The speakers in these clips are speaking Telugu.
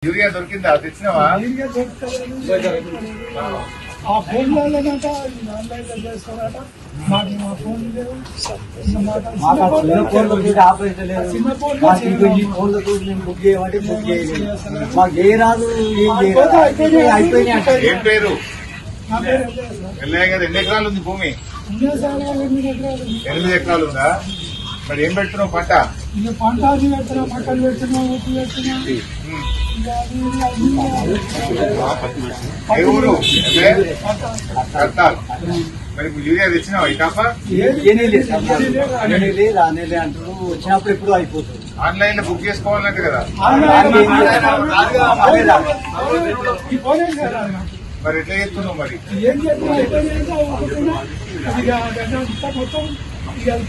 యూరియా దొరికిందా? తెచ్చినావా? ఆ ఫోన్లలో చేస్తారట. మాకు మా ఫోన్ లేవు. ఏం పేరు? ఎల్లయ్య గారు ఎన్ని ఎకరాలు ఉంది భూమి? 8 ఎకరాలు ఉందా? మరి ఏం పెడుతున్నావు పంట? పంట పెడుతున్నా, పక్కన పెడుతున్నా, ఉప్పు పెడుతున్నా. ఏ ఊరు? కట్టాలి. మరి యూరియా తెచ్చినావా? ఈ టాపా వచ్చినప్పుడు ఎప్పుడు అయిపోతుంది. ఆన్లైన్ లో బుక్ చేసుకోవాలంటే కదా. మరి ఎట్లా చేస్తున్నావు? మరి ఏం మొత్తం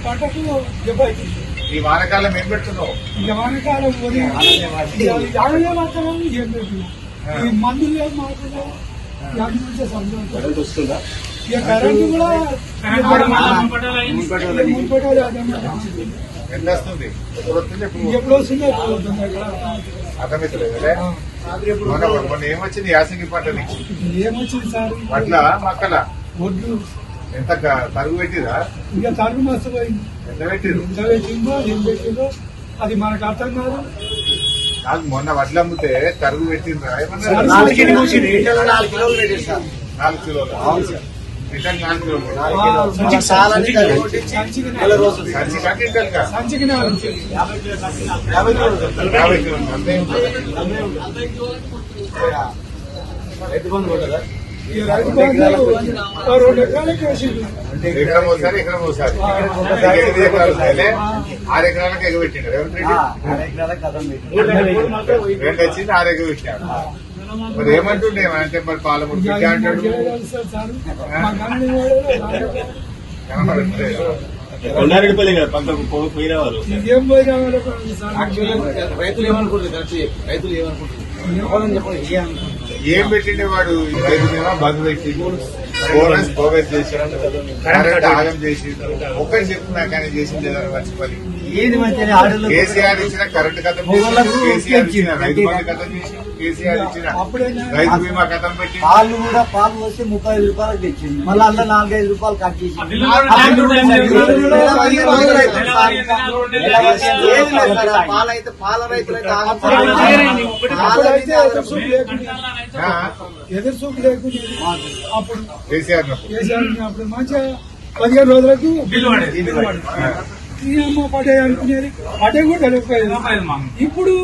పంటకు దెబ్బ అవుతుంది. ఈ వానకాలం ఏం పెడుతున్నావు? ఇక వానకాలం మాత్రం ఏం పెట్టినా ఈ మందులు లేదు, మాత్రం నుంచే సంతోషం. ఇక కరెంటు కూడా ఎంత వస్తుంది? ఎప్పుడు వస్తుంది, ఎప్పుడు వస్తుంది అర్థమవుతలేదే. మొన్న ఏమొచ్చింది యాసంగి పంట నీకు? ఏమొచ్చింది సార్? వడ్ల మక్కల ఒడ్లు ఎంత తరుగు పెట్టిరా? ఇక తరుగు మస్తు పోయింది. ఎంత పెట్టిరు? ఎంత పెట్టిందో ఏం పెట్టిందో అది మనకు అర్థం కాదు. నాకు మొన్న వడ్లు అమ్మితే తరుగు పెట్టిండ్రా? 4 కిలోలు పెట్టారు సార్. 4 కిలోలు రిటర్న్ 4 కిలోలు సంచి కంటింటల్ కా? సంచికి 50 కిలోలు అంతే. రైతు బంధు కొట్టదా? రైతు బంధు 2 ఎకరాలకి వేసింది. ఎకరం ఒకసారి 8 ఎకరాలు 6 ఎకరాలకు ఎగబెట్టిండు. 2 వచ్చింది 6 ఎగబెట్టినాడు. మరి ఏమంటుండే అంటే మరి పాలమూరు బిడ్డ అంటాడు. కొండారెడ్డిపల్లి కదా పంతకు పోయిన వారు. ఏం పోయినా రైతులు ఏమనుకుంటారు? రైతులు ఏమనుకుంటారు? ఏం పెట్టిండే వాడు? రైతు బీమా బంద్ పెట్టిండు, బోనస్ బోగస్ చేసాడు, కరెంట్ ఆగం చేసిండు. ఒక్కటి చెప్పు నాకు ఆయన చేసింది ఏదైనా మర్చిపోయి. ఏది మంచిగా ఆడలు కేసీఆర్ ఇచ్చిన కరెంట్ కథం చేసిండు, కేసీఆర్ ఇచ్చిన రైతు బంధు కథం చేసిండు, కేసీఆర్ ఇచ్చిన రైతు బీమా కథం పెట్టి పాలు కూడా పాలు వస్తే 35 రూపాయలకు తెచ్చింది. మళ్ళీ అందులో 4-5 రూపాయలు కట్ చేసి పాలైతే పాల రైతులైతే ఎదురు చూపు లేకుండా అప్పుడు కేసీఆర్ అప్పుడు మంచిగా 15 రోజులకు బిల్లు పడే అనుకునేది. పడే కూడా తెలియకపోయేది. ఇప్పుడు